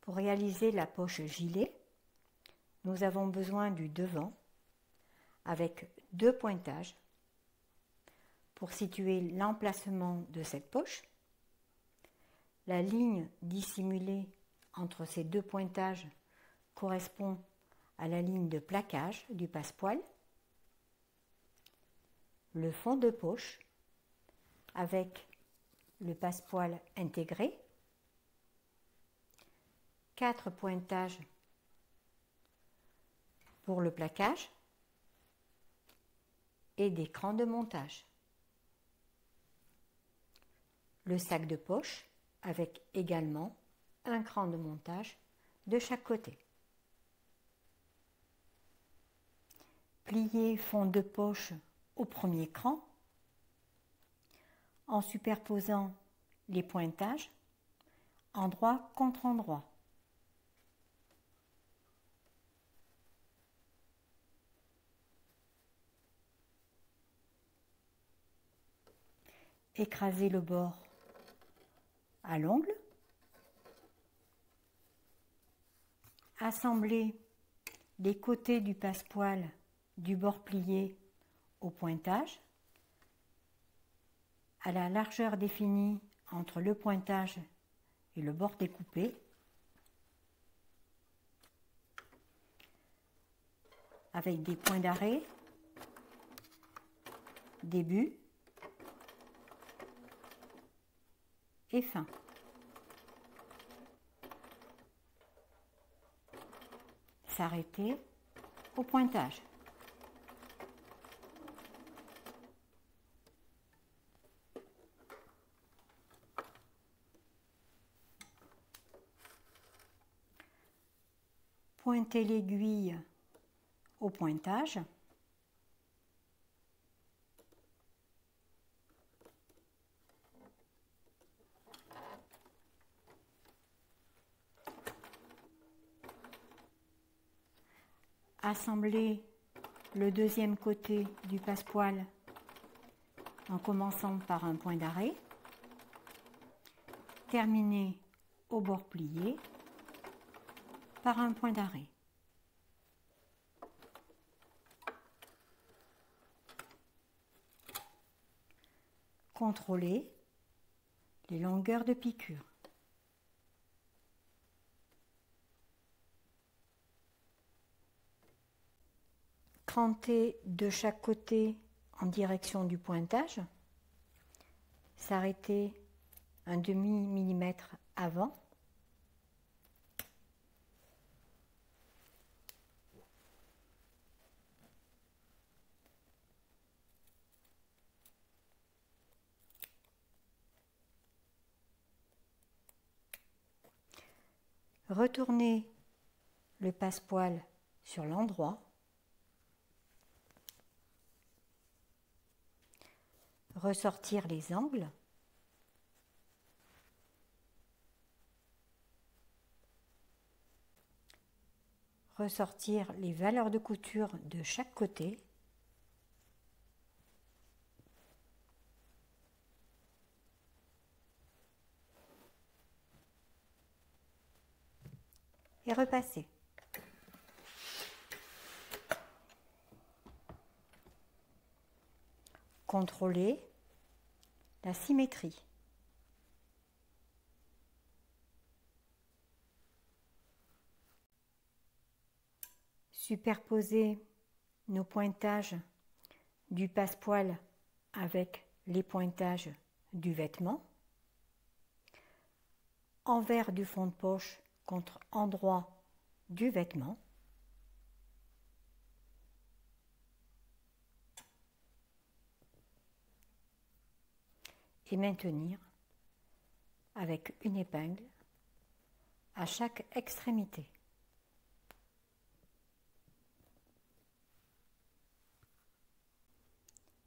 Pour réaliser la poche gilet, nous avons besoin du devant avec 2 pointages pour situer l'emplacement de cette poche. La ligne dissimulée entre ces 2 pointages correspond à la ligne de plaquage du passepoil. Le fond de poche avec le passepoil intégré. 4 pointages pour le plaquage et des crans de montage. Le sac de poche avec également un cran de montage de chaque côté. Plier fond de poche au premier cran en superposant les pointages endroit contre endroit. Écraser le bord à l'ongle. Assembler les côtés du passepoil du bord plié au pointage à la largeur définie entre le pointage et le bord découpé. Avec des points d'arrêt, début et fin. S'arrêter au pointage. Pointer l'aiguille au pointage. Assembler le deuxième côté du passepoil en commençant par un point d'arrêt. Terminer au bord plié par un point d'arrêt. Contrôler les longueurs de piqûre. Cranter de chaque côté en direction du pointage. S'arrêter un demi-millimètre avant. Retourner le passepoil sur l'endroit. Ressortir les angles. Ressortir les valeurs de couture de chaque côté. Et repasser. Contrôler la symétrie. Superposer nos pointages du passepoil avec les pointages du vêtement. Envers du fond de poche contre endroit du vêtement. Et maintenir avec une épingle à chaque extrémité.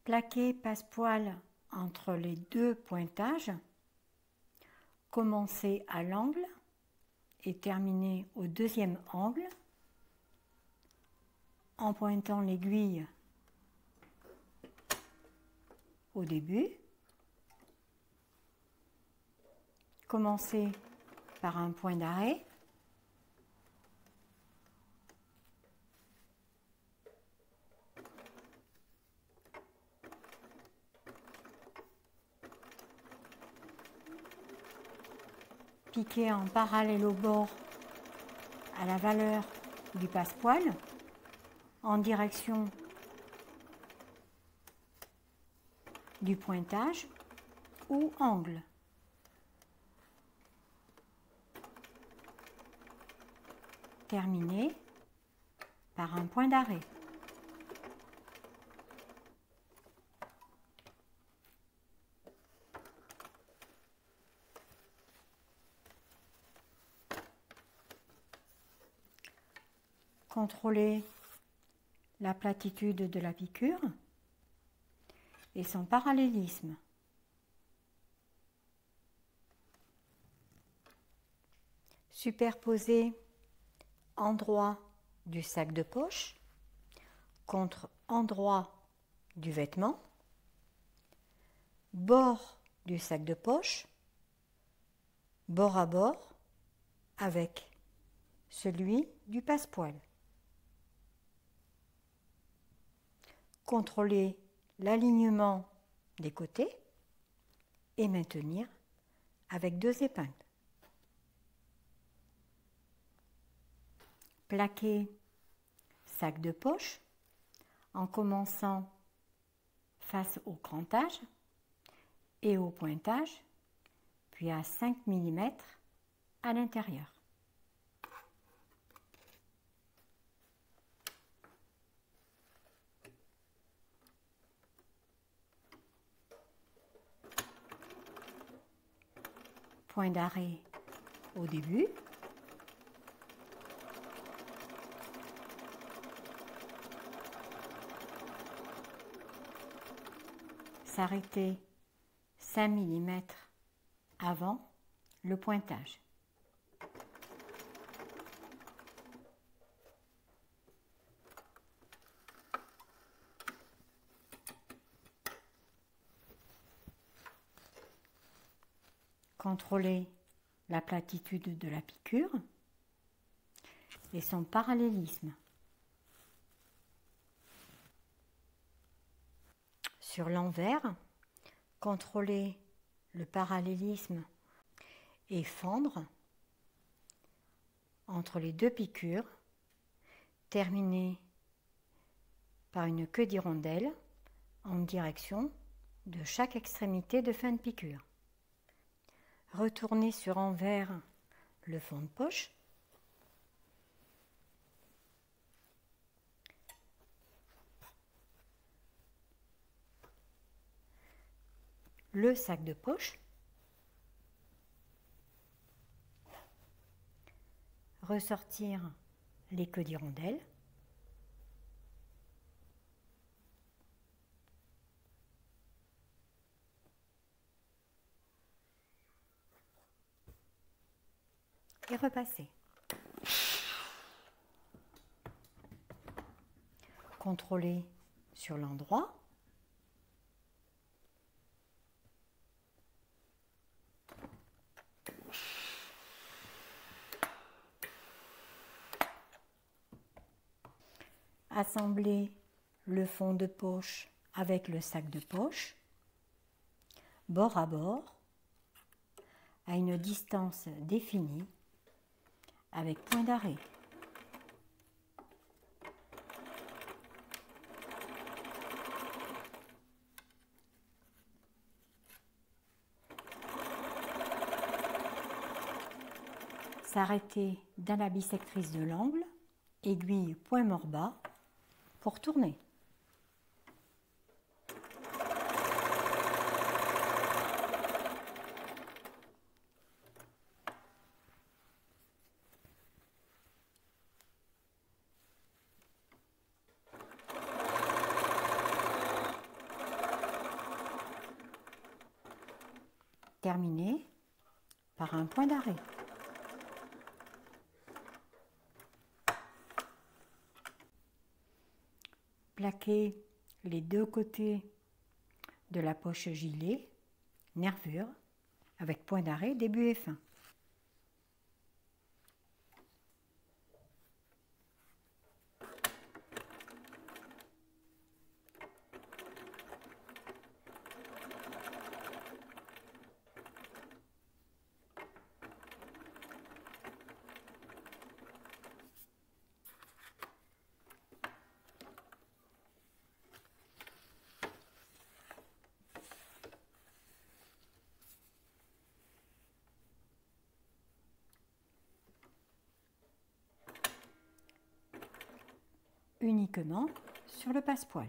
Plaquer passepoil entre les 2 pointages. Commencer à l'angle et terminer au deuxième angle en pointant l'aiguille au début. Commencer par un point d'arrêt piquer en parallèle au bord à la valeur du passepoil en direction du pointage ou angle. Terminé par un point d'arrêt. Contrôlez la platitude de la piqûre et son parallélisme. Superposez endroit du sac de poche contre endroit du vêtement, bord du sac de poche, bord à bord avec celui du passepoil. Contrôlez l'alignement des côtés et maintenir avec 2 épingles. Plaquez sac de poche en commençant face au crantage et au pointage, puis à 5 mm à l'intérieur. Point d'arrêt au début. S'arrêter 5 mm avant le pointage. Contrôlez la platitude de la piqûre et son parallélisme. Sur l'envers, contrôlez le parallélisme et fendre entre les 2 piqûres, terminées par une queue d'hirondelle en direction de chaque extrémité de fin de piqûre. Retournez sur envers le fond de poche. Le sac de poche. Ressortir les queues d'hirondelle. Et repasser. Contrôler sur l'endroit. Assembler le fond de poche avec le sac de poche, bord à bord, à une distance définie, avec point d'arrêt. S'arrêter dans la bissectrice de l'angle, aiguille point mort bas, pour tourner. Terminé par un point d'arrêt. Plaquez les 2 côtés de la poche gilet, nervure, avec point d'arrêt début et fin. uniquement sur le passepoil.